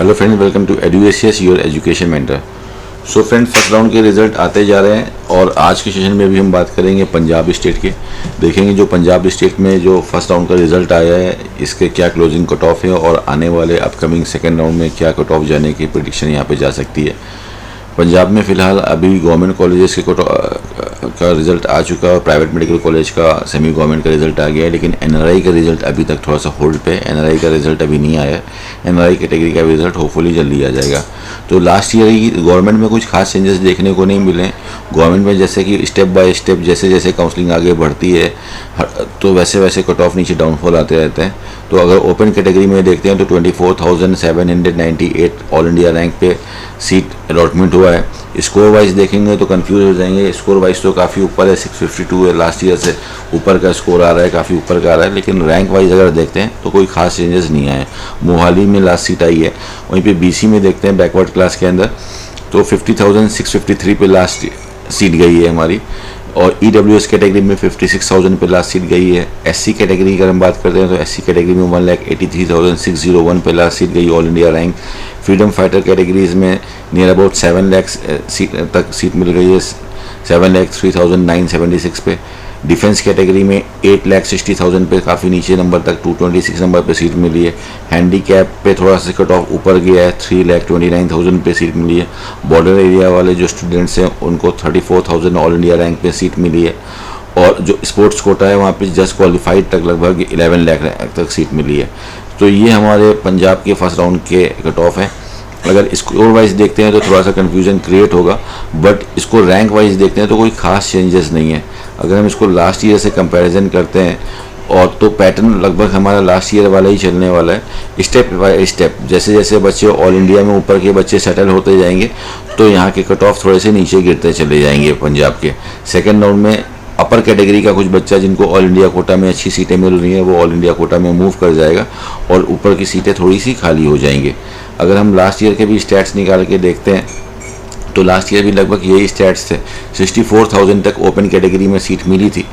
Hello friend, welcome to एडुएसियस your education mentor. So friend, first round के result आते जा रहे हैं और आज के सेशन में भी हम बात करेंगे पंजाब स्टेट के। देखेंगे जो पंजाब स्टेट में जो फर्स्ट राउंड का रिजल्ट आया है इसके क्या क्लोजिंग कट ऑफ है और आने वाले अपकमिंग सेकेंड राउंड में क्या कट ऑफ जाने की प्रेडिक्शन यहाँ पे जा सकती है। पंजाब में फ़िलहाल अभी गवर्नमेंट कॉलेजेस के का रिज़ल्ट आ चुका है, प्राइवेट मेडिकल कॉलेज का सेमी गवर्नमेंट का रिज़ल्ट आ गया है, लेकिन एनआरआई का रिज़ल्ट अभी तक थोड़ा सा होल्ड पे। एनआरआई का रिज़ल्ट अभी नहीं आया है। एनआरआई कैटेगरी का रिज़ल्ट होपफुली जल्दी आ जाएगा। तो लास्ट ईयर ही गवर्नमेंट में कुछ खास चेंजेस देखने को नहीं मिले। गवर्नमेंट में जैसे कि स्टेप बाय स्टेप जैसे जैसे काउंसलिंग आगे बढ़ती है तो वैसे वैसे कट ऑफ नीचे डाउनफॉल आते रहते हैं। तो अगर ओपन कैटेगरी में देखते हैं तो 24,798 ऑल इंडिया रैंक पे सीट अलॉटमेंट हुआ है। स्कोर वाइज देखेंगे तो कंफ्यूज हो जाएंगे। स्कोर वाइज तो काफ़ी ऊपर है, 652 है, लास्ट ईयर से ऊपर का स्कोर आ रहा है, काफ़ी ऊपर का आ रहा है। लेकिन रैंक वाइज अगर देखते हैं तो कोई खास चेंजेस नहीं आए। मोहाली में लास्ट सीट आई है। वहीं पे बीसी में देखते हैं बैकवर्ड क्लास के अंदर तो 50,653 पे लास्ट सीट गई है हमारी, और ईडब्ल्यूएस कैटेगरी में 56,000 पे लास्ट सीट गई है। एससी कैटेगरी की अगर हम बात करते हैं तो एससी कैटेगरी में 1,83,601 पे लास्ट सीट गई all India rank. Freedom fighter categories में नियर अबाउट 7 लाख सीट तक सीट मिल गई है, 7,03,976 पे। डिफेंस कैटेगरी में 8,60,000 पे काफ़ी नीचे नंबर तक 226 नंबर पे सीट मिली है। हैंडीकैप पे थोड़ा सा कट ऑफ ऊपर गया है, 3,29,000 पे सीट मिली है। बॉर्डर एरिया वाले जो स्टूडेंट्स हैं उनको 34,000 ऑल इंडिया रैंक पे सीट मिली है, और जो स्पोर्ट्स कोटा है वहाँ पे जस्ट क्वालिफाइड तक लगभग 11 लाख तक सीट मिली है। तो ये हमारे पंजाब के फर्स्ट राउंड के कट ऑफ हैं। अगर स्कोर वाइज देखते हैं तो थोड़ा सा कन्फ्यूजन क्रिएट होगा, बट इसको रैंक वाइज देखते हैं तो कोई खास चेंजेस नहीं है। अगर हम इसको लास्ट ईयर से कंपैरिजन करते हैं और तो पैटर्न लगभग हमारा लास्ट ईयर वाला ही चलने वाला है। स्टेप बाय स्टेप जैसे जैसे बच्चे ऑल इंडिया में ऊपर के बच्चे सेटल होते जाएंगे तो यहाँ के कट ऑफ थोड़े से नीचे गिरते चले जाएंगे पंजाब के। सेकेंड राउंड में अपर कैटेगरी का कुछ बच्चा जिनको ऑल इंडिया कोटा में अच्छी सीटें मिल रही हैं वो ऑल इंडिया कोटा में मूव कर जाएगा और ऊपर की सीटें थोड़ी सी खाली हो जाएंगी। अगर हम लास्ट ईयर के भी स्टैट्स निकाल के देखते हैं तो लास्ट ईयर भी लगभग यही स्टैट्स थे। 64,000 तक ओपन कैटेगरी में सीट मिली थी।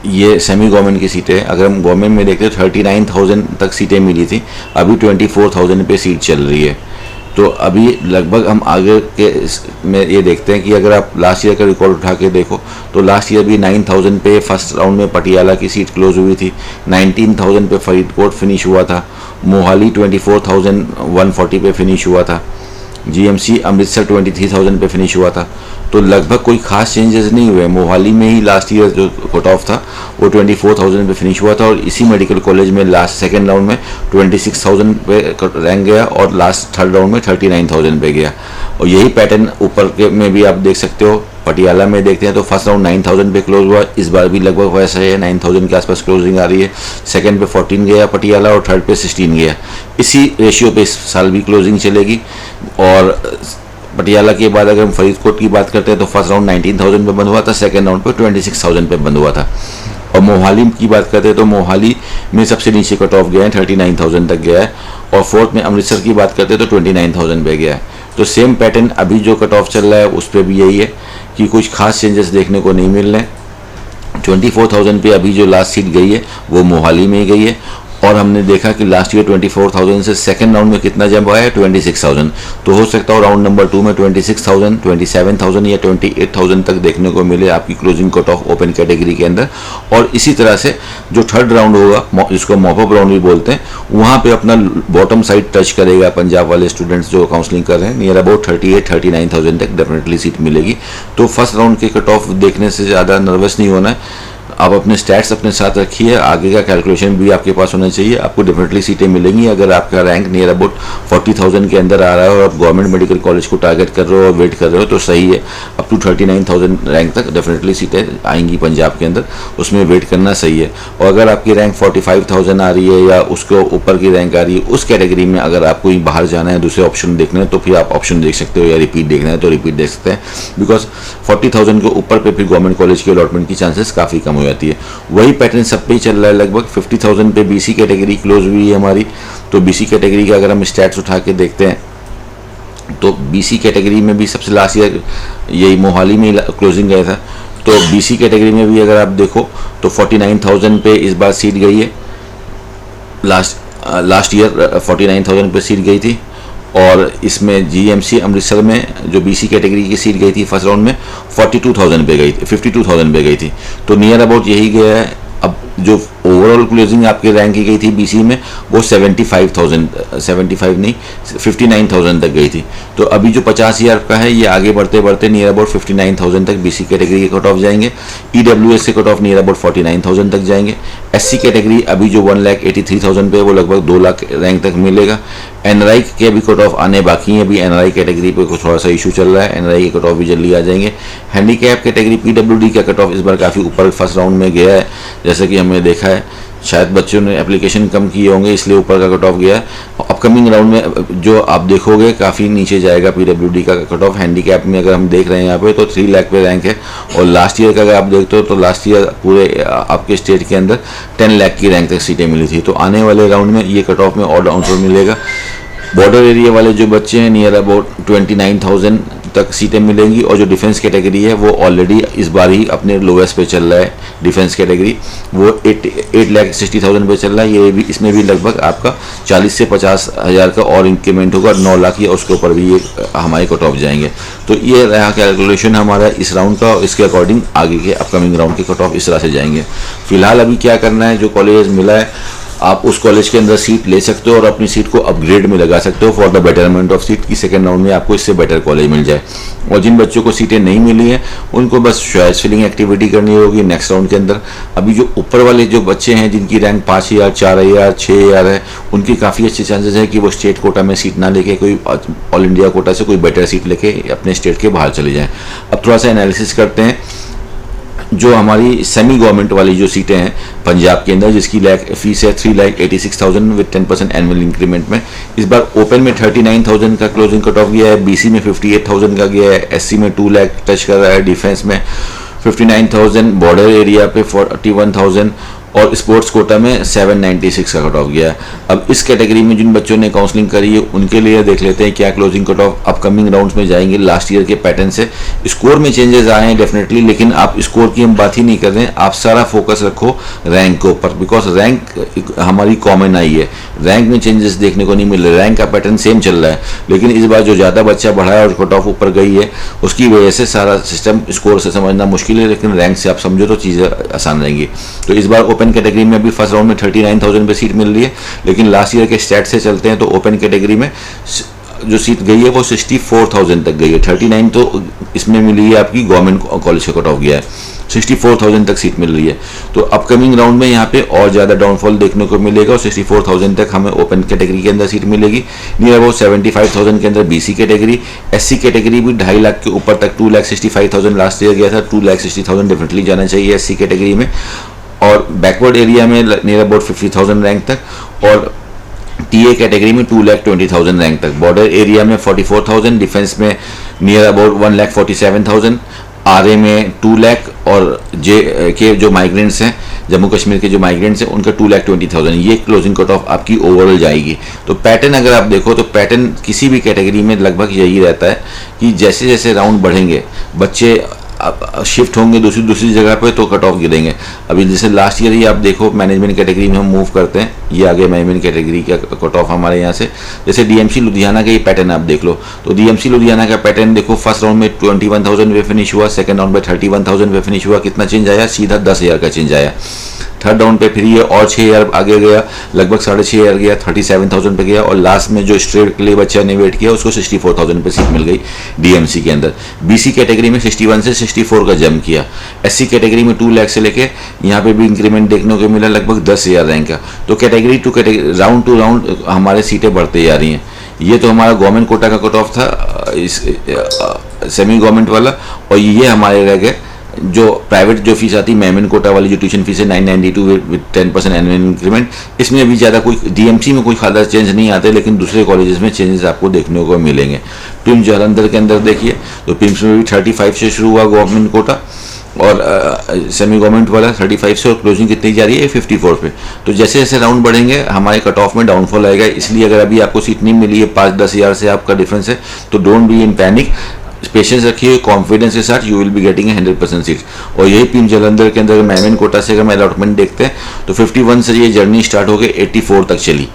ये सेमी गवर्नमेंट की सीटें हैं। अगर हम गवर्नमेंट में देखते हैं 39,000 तक सीटें मिली थी, अभी 24,000 पे सीट चल रही है। तो अभी लगभग हम आगे के में ये देखते हैं कि अगर आप लास्ट ईयर का रिकॉर्ड उठा के देखो तो लास्ट ईयर भी 9,000 पे फर्स्ट राउंड में पटियाला की सीट क्लोज हुई थी, 19,000 पे फरीदकोट फिनिश हुआ था, मोहाली 24,140 पे फिनिश हुआ था, जीएमसी अमृतसर 23,000 पे फिनिश हुआ था। तो लगभग कोई खास चेंजेस नहीं हुए। मोहाली में ही लास्ट ईयर जो कट ऑफ था वो 24,000 पे फिनिश हुआ था, और इसी मेडिकल कॉलेज में लास्ट सेकेंड राउंड में 26,000 पे रैंक गया और लास्ट थर्ड राउंड में 39,000 पे गया। और यही पैटर्न ऊपर के में भी आप देख सकते हो। पटियाला में देखते हैं तो फर्स्ट राउंड 9,000 पे क्लोज हुआ, इस बार भी लगभग वैसा है, 9,000 के आसपास क्लोजिंग आ रही है। सेकंड पे 14 गया पटियाला और थर्ड पे 16 गया। इसी रेशियो पे इस साल भी क्लोजिंग चलेगी। और पटियाला के बाद अगर हम फरीदकोट की बात करते हैं तो फर्स्ट राउंड 19,000 पे बंद हुआ था, सेकंड राउंड पे 26,000 पे बंद हुआ था। और मोहाली की बात करते हैं तो मोहाली में सबसे नीचे कट ऑफ गया है, 39,000 तक गया है। और फोर्थ में अमृतसर की बात करते हैं तो 29,000 पे गया है। तो सेम पैटर्न अभी जो कट ऑफ चल रहा है उस पर भी यही है कि कुछ खास चेंजेस देखने को नहीं मिल रहे। 24,000 पे अभी जो लास्ट सीट गई है वो मोहाली में ही गई है। और हमने देखा कि लास्ट ईयर 24,000 से सेकंड राउंड में कितना जंप आया है, 26,000। तो हो सकता है राउंड नंबर 2 में 26,000, 27,000 या 28,000 तक देखने को मिले आपकी closing cut off open category के अंदर। और इसी तरह से जो थर्ड राउंड होगा जिसको मॉपअप राउंड भी बोलते हैं, वहाँ पे अपना बॉटम साइड टच करेगा पंजाब वाले स्टूडेंट्स जो काउंसलिंग कर रहे हैं। नियर अबाउट 38,000-39,000 तक डेफिनेटली सीट मिलेगी। तो फर्स्ट राउंड के कट ऑफ देखने से ज़्यादा नर्वस नहीं होना है। आप अपने स्टैट्स अपने साथ रखिए, आगे का कैलकुलेशन भी आपके पास होना चाहिए। आपको डेफिनेटली सीटें मिलेंगी अगर आपका रैंक नियर अबाउट 40,000 के अंदर आ रहा है और आप गवर्नमेंट मेडिकल कॉलेज को टारगेट कर रहे हो और वेट कर रहे हो तो सही है। अप टू 39,000 रैंक तक डेफिनेटली सीटें आएंगी पंजाब के अंदर, उसमें वेट करना सही है। और अगर आपकी रैंक 45,000 आ रही है या उसके ऊपर की रैंक आ रही है, उस कैटेगरी में अगर आपको ही बाहर जाना है, दूसरे ऑप्शन देखना है, तो फिर आप ऑप्शन देख सकते हो, या रिपीट देखना है तो रिपीट देख सकते हैं। बिकॉज 40,000 के ऊपर पे फिर गवर्नमेंट कॉलेज की अलॉटमेंट की चांसेस काफ़ी कम हो जाती है। वही पैटर्न सब पे ही चल रहा है। लगभग 50,000 पे बीसी कैटेगरी क्लोज हुई है हमारी। तो बीसी कैटेगरी का अगर हम स्टैट्स उठा के देखते हैं तो बीसी कैटेगरी में भी सबसे लास्ट ईयर यही मोहाली में क्लोजिंग गया था। तो बीसी कैटेगरी में भी अगर आप देखो तो 49,000 पे इस बार सीट गई है लास्ट लास्ट ईयर 49,000 पे सीट गई थी, और इसमें जीएमसी अमृतसर में जो बीसी कैटेगरी की सीट गई थी फर्स्ट राउंड में 42,000 पे गई थी, 52,000 पे गई थी। तो नियर अबाउट यही गया है। अब जो ओवरऑल क्लोजिंग आपकी रैंक की गई थी बीसी में वो 59,000 तक गई थी। तो अभी जो 50,000 का है ये आगे बढ़ते बढ़ते नियर अबाउट 59,000 तक बीसी कैटेगरी के कट ऑफ जाएंगे। ईडब्ल्यूएस के कट ऑफ नियर अबाउट 49,000 तक जाएंगे। एससी कैटेगरी अभी जो 1,83,000 पे वो लगभग 2 लाख रैंक तक मिलेगा। एनआरआई के अभी कट ऑफ आने बाकी हैं, अभी एनआरआई कैटेगरी पे कुछ थोड़ा सा इशू चल रहा है, एनआरआई के कट ऑफ भी जल्दी आ जाएंगे। हैंडीकैप कैटेगरी पीडब्ल्यूडी का कट ऑफ इस बार काफ़ी ऊपर फर्स्ट राउंड में गया है, जैसे कि हमने देखा है। शायद बच्चों ने एप्लीकेशन कम किए होंगे इसलिए ऊपर का कट ऑफ गया है। अपकमिंग राउंड में जो आप देखोगे काफ़ी नीचे जाएगा पीडब्ल्यूडी का कट ऑफ। हैंडीकैप में अगर हम देख रहे हैं यहाँ पे तो 3 लाख पे रैंक है, और लास्ट ईयर का अगर आप देखते हो तो लास्ट ईयर पूरे आपके स्टेट के अंदर 10 लाख की रैंक तक सीटें मिली थी। तो आने वाले राउंड में ये कट ऑफ में और डाउनफॉल मिलेगा। बॉर्डर एरिया वाले जो बच्चे हैं नियर अबाउट 29,000 तक सीटें मिलेंगी, और जो डिफेंस कैटेगरी है वो ऑलरेडी इस बार ही अपने लोवेस्ट पे चल रहा है। डिफेंस कैटेगरी वो 8,60,000 पे चल रहा है। ये भी इसमें भी लगभग आपका 40 से 50,000 का और इंक्रीमेंट होगा, 9 लाख या उसके ऊपर भी ये हमारे कट ऑफ जाएंगे। तो ये रहा कैलकुलेशन हमारा इस राउंड का, और इसके अकॉर्डिंग आगे के अपकमिंग राउंड के कट ऑफ इस तरह से जाएंगे। फिलहाल अभी क्या करना है, जो कॉलेज मिला है आप उस कॉलेज के अंदर सीट ले सकते हो और अपनी सीट को अपग्रेड में लगा सकते हो for the betterment of seat की सेकंड राउंड में आपको इससे बेटर कॉलेज मिल जाए। और जिन बच्चों को सीटें नहीं मिली हैं उनको बस चॉइस फिलिंग एक्टिविटी करनी होगी नेक्स्ट राउंड के अंदर। अभी जो ऊपर वाले जो बच्चे हैं जिनकी रैंक 5,000, 4,000, 6,000 है, उनकी काफ़ी अच्छे चांसेस है कि वो स्टेट कोटा में सीट ना लेके कोई ऑल इंडिया कोटा से कोई बेटर सीट लेके अपने स्टेट के बाहर चले जाएँ। अब थोड़ा सा एनालिसिस करते हैं। जो हमारी सेमी गवर्नमेंट वाली जो सीटें हैं पंजाब के अंदर, जिसकी फीस है 3,86,000 विद 10% एनुअल इंक्रीमेंट में, इस बार ओपन में 39,000 का क्लोजिंग कट ऑफ गया है, बीसी में 58,000 का गया है, एससी में 2 लाख टच कर रहा है, डिफेंस में 59,000, बॉर्डर एरिया पे 41,000 और स्पोर्ट्स कोटा में 796 का कट ऑफ गया है। अब इस कैटेगरी में जिन बच्चों ने काउंसलिंग करी है उनके लिए देख लेते हैं क्या closing cut off upcoming rounds में जाएंगे। लास्ट ईयर के पैटर्न से स्कोर में चेंजेस आए हैं डेफिनेटली, लेकिन आप स्कोर की हम बात ही नहीं कर रहे हैं, आप सारा फोकस रखो रैंक के ऊपर, बिकॉज रैंक हमारी कॉमन आई है, रैंक में चेंजेस देखने को नहीं मिल रहे, रैंक का पैटर्न सेम चल रहा है। लेकिन इस बार जो ज़्यादा बच्चा बढ़ा है और कट ऑफ ऊपर गई है उसकी वजह से सारा सिस्टम स्कोर से समझना मुश्किल है, लेकिन रैंक से आप समझो तो चीज़ें आसान रहेंगी। तो इस बार ओपन कैटेगरी में अभी फर्स्ट राउंड में 39,000 पे सीट मिल रही है, लेकिन लास्ट ईयर के स्टैट से चलते हैं तो ओपन कैटेगरी में जो सीट गई है वो 64,000 तक गई है। 39 तो इसमें मिली है आपकी गवर्नमेंट कॉलेज का कट ऑफ गया है, 64,000 तक सीट मिल रही है। तो अपकमिंग राउंड में यहाँ पे और ज़्यादा डाउनफॉल देखने को मिलेगा और 64,000 तक हमें ओपन कैटेगरी के अंदर सीट मिलेगी। नियर अबाउट 75,000 के अंदर बीसी कैटेगरी, एससी कैटेगरी भी 2.5 लाख के ऊपर तक 2,65,000 लास्ट ईयर गया था, 2,60,000 डेफिनेटली जाना चाहिए एससी कैटेगरी में, और बैकवर्ड एरिया में नियर अबाउट 50,000 रैंक तक, और टीए कैटेगरी में 2,20,000 रैंक तक, बॉर्डर एरिया में 44,000, डिफेंस में नियर अबाउट 1,47,000, आरए में 2 लाख, और जे के जो माइग्रेंट्स हैं जम्मू कश्मीर के जो माइग्रेंट्स हैं उनका 2,20,000, ये क्लोजिंग कट ऑफ आपकी ओवरऑल जाएगी। तो पैटर्न अगर आप देखो तो पैटर्न किसी भी कैटेगरी में लगभग यही रहता है कि जैसे जैसे राउंड बढ़ेंगे बच्चे शिफ्ट होंगे दूसरी जगह पे तो कट ऑफ गिरेंगे। अभी जैसे लास्ट ईयर ही आप देखो मैनेजमेंट कैटेगरी में हम मूव करते हैं, ये आगे मैनेजमेंट कैटेगरी का कट ऑफ हमारे यहाँ से, जैसे डीएमसी लुधियाना का ये पैटर्न आप देख लो, तो डीएमसी लुधियाना का पैटर्न देखो, फर्स्ट राउंड में 21,000 पे फिनिश हुआ, सेकंड राउंड में 31,000 पे फिनिश हुआ, कितना चेंज आया, सीधा 10,000 का चेंज आया। थर्ड राउंड पे फिर ये और 6,000 आगे गया, लगभग 6,500 गया, 37,000 पे गया, और लास्ट में जो स्ट्रेट के लिए बच्चा ने वेट किया उसको 64,000 पे सीट मिल गई डीएमसी के अंदर। बीसी कैटेगरी में 61 से 64 का जंप किया। एससी कैटेगरी में 2 लाख से लेके यहाँ पे भी इंक्रीमेंट देखने को मिला लगभग 10,000 रैंक का। तो category two category, round two round हमारे सीटें बढ़ते जा रही हैं। ये तो हमारा गवर्नमेंट कोटा का कट ऑफ था, इस सेमी गवर्नमेंट वाला, और ये हमारे रह गए जो प्राइवेट जो फीस आती है मैमन कोटा वाली जो ट्यूशन फीस है 992 विद 10% एनुअल इंक्रीमेंट, इसमें अभी ज़्यादा कोई डीएमसी में कोई खासा चेंज नहीं आते, लेकिन दूसरे कॉलेजेस में चेंजेस आपको देखने को मिलेंगे। पिम्स जालंधर के अंदर देखिए तो पिम्स में भी 35 से शुरू हुआ गवर्नमेंट कोटा, और सेमी गवर्नमेंट वाला 35 से, और क्लोजिंग कितनी जा रही है 54 पे। तो जैसे जैसे राउंड बढ़ेंगे हमारे कट ऑफ में डाउनफॉल आएगा, इसलिए अगर अभी आपको सीट नहीं मिली है, 5-10 हज़ार से आपका डिफरेंस है, तो don't be in panic, patience रखिए, कॉन्फिडेंस के साथ, you will be getting 100% seat. और यही पिन जलंधर के अंदर मैमन कोटा से अगर हम अलॉटमेंट देखते हैं तो 51 से ये जर्नी स्टार्ट हो गई 84 तक चली,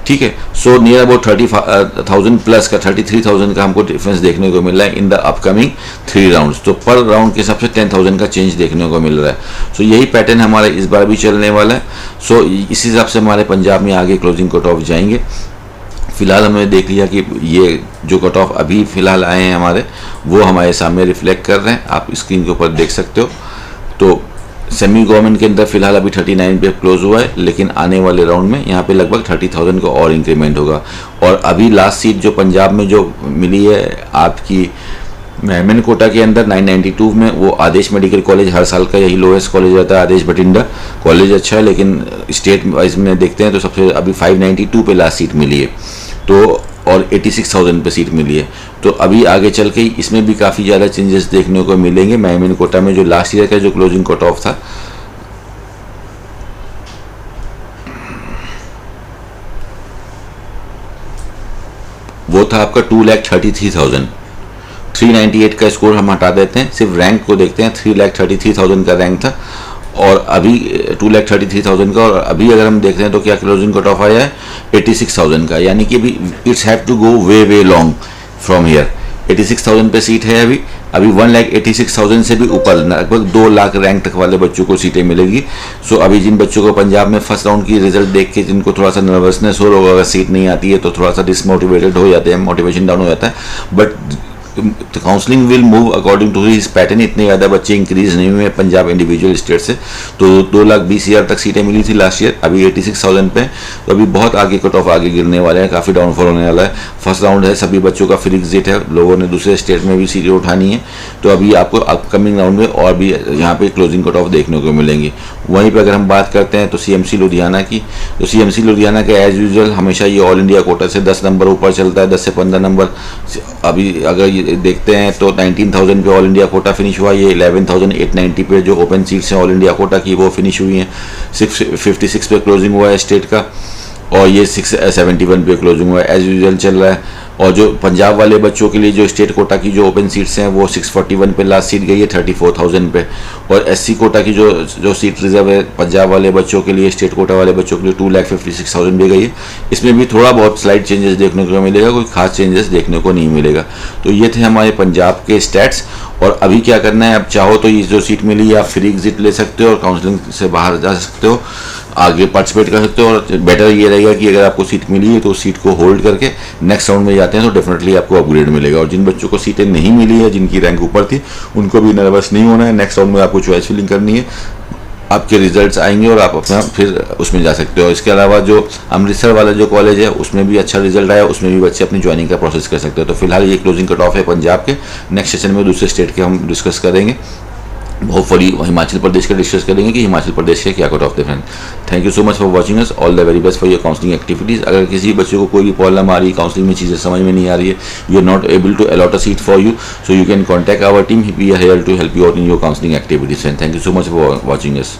ठीक है। सो नियर अबाउट 30,000 प्लस का 33,000 का हमको डिफरेंस देखने को मिल रहा है इन द अपकमिंग 3 राउंड्स। तो पर राउंड के हिसाब से 10,000 का चेंज देखने को मिल रहा है। सो यही पैटर्न हमारा इस बार भी चलने वाला है। सो इस हिसाब से हमारे पंजाब में आगे क्लोजिंग कट ऑफ जाएंगे। फिलहाल हमने देख लिया कि ये जो कट ऑफ अभी फिलहाल आए हैं हमारे, वो हमारे सामने रिफ्लेक्ट कर रहे हैं, आप स्क्रीन के ऊपर देख सकते हो। तो सेमी गवर्नमेंट के अंदर फिलहाल अभी 39 पे क्लोज हुआ है, लेकिन आने वाले राउंड में यहाँ पे लगभग 30,000 का और इंक्रीमेंट होगा। और अभी लास्ट सीट जो पंजाब में जो मिली है आपकी मेहमन कोटा के अंदर 992 में, वो आदेश मेडिकल कॉलेज, हर साल का यही लोएस्ट कॉलेज रहता है आदेश बठिंडा कॉलेज, अच्छा है, लेकिन स्टेट वाइज में देखते हैं तो सबसे अभी 592 पे लास्ट सीट मिली है, तो और 86,000 पे सीट मिली है। तो अभी आगे चल के इसमें भी काफ़ी ज़्यादा चेंजेस देखने को मिलेंगे। मेहमन कोटा में जो लास्ट ईयर का जो क्लोजिंग कट ऑफ था वो था आपका 2,33,000। 398 का स्कोर हम हटा देते हैं, सिर्फ रैंक को देखते हैं। 3,33,000 का रैंक था और अभी 2,33,000 का, और अभी अगर हम देखते हैं तो क्या क्लोजिंग कट ऑफ आया है 86,000 का, यानी कि अभी it's have to go way long from here. 86,000 पे सीट है अभी 1,86,000 से भी ऊपर लगभग 2 लाख रैंक तक वाले बच्चों को सीटें मिलेगी। सो अभी जिन बच्चों को पंजाब में फर्स्ट राउंड की रिजल्ट देख के जिनको थोड़ा सा नर्वसनेस हो रहा होगा, अगर सीट नहीं आती है तो थोड़ा सा डिसमोटिवेटेड हो जाते हैं, मोटिवेशन डाउन हो जाता है, but counselling will move according to his pattern. इतने ज़्यादा बच्चे इंक्रीज नहीं हुए पंजाब इंडिविजुअल स्टेट से, तो 2,20,000 तक सीटें मिली थी लास्ट ईयर, अभी 86,000 पे। तो अभी बहुत आगे कट ऑफ आगे गिरने वाले हैं, काफ़ी डाउनफॉल होने वाला है। फर्स्ट राउंड है, सभी बच्चों का फ्री एग्जिट है, लोगों ने दूसरे स्टेट में भी सीटें उठानी है, तो अभी आपको अपकमिंग राउंड में और भी यहाँ पे क्लोजिंग कट ऑफ देखने को मिलेंगी। वहीं पर अगर हम बात करते हैं तो CMC लुधियाना की, तो CMC लुधियाना के एज यूजुअल हमेशा ये ऑल इंडिया कोटा से 10 नंबर ऊपर चलता है, 10 से 15 नंबर। अभी अगर ये देखते हैं तो 19,000 पे ऑल इंडिया कोटा फिनिश हुआ, ये 11,890 पे जो ओपन सीट्स हैं ऑल इंडिया कोटा की वो फिनिश हुई हैं। 656 पे क्लोजिंग हुआ है स्टेट का, और ये 671 पे क्लोजिंग हुआ है, एज यूजुअल चल रहा है। और जो पंजाब वाले बच्चों के लिए जो स्टेट कोटा की जो ओपन सीट्स हैं वो 641 पे लास्ट सीट गई है 34,000 पे, और SC कोटा की जो सीट रिजर्व है पंजाब वाले बच्चों के लिए, स्टेट कोटा वाले बच्चों के लिए 2,56,000 भी गई है। इसमें भी थोड़ा बहुत स्लाइड चेंजेस देखने को मिलेगा, कोई खास चेंजेस देखने को नहीं मिलेगा। तो ये थे हमारे पंजाब के स्टैट्स। और अभी क्या करना है, अब चाहो तो ये जो सीट मिली आप फ्री एग्जिट ले सकते हो और काउंसलिंग से बाहर जा सकते हो, आगे पार्टिसिपेट कर सकते हो। और बेटर ये रहेगा कि अगर आपको सीट मिली है तो उस सीट को होल्ड करके नेक्स्ट राउंड में जाते हैं तो डेफिनेटली आपको अपग्रेड मिलेगा। और जिन बच्चों को सीटें नहीं मिली है, जिनकी रैंक ऊपर थी, उनको भी नर्वस नहीं होना है। नेक्स्ट राउंड में आपको चॉइस फिलिंग करनी है, आपके रिजल्ट्स आएंगे और आप अपना फिर उसमें जा सकते हो। इसके अलावा जो अमृतसर वाला जो कॉलेज है उसमें भी अच्छा रिजल्ट आया, उसमें भी बच्चे अपनी ज्वाइनिंग का प्रोसेस कर सकते हो। तो फिलहाल ये क्लोजिंग कट ऑफ है पंजाब के। नेक्स्ट सेशन में दूसरे स्टेट के हम डिस्कस करेंगे, होपफुली हिमाचल प्रदेश का डिस्कस करेंगे कि हिमाचल प्रदेश के क्या cut off different. Thank you so much for watching us, all the very best for your counselling activities. अगर किसी बच्चे को कोई भी प्रॉब्लम आ रही है, काउंसलिंग में चीज़ें समझ में नहीं आ रही है, you are not able to allot a seat for you, so you can contact our team, we are here to help you out in your counselling activities. And thank you so much for watching us.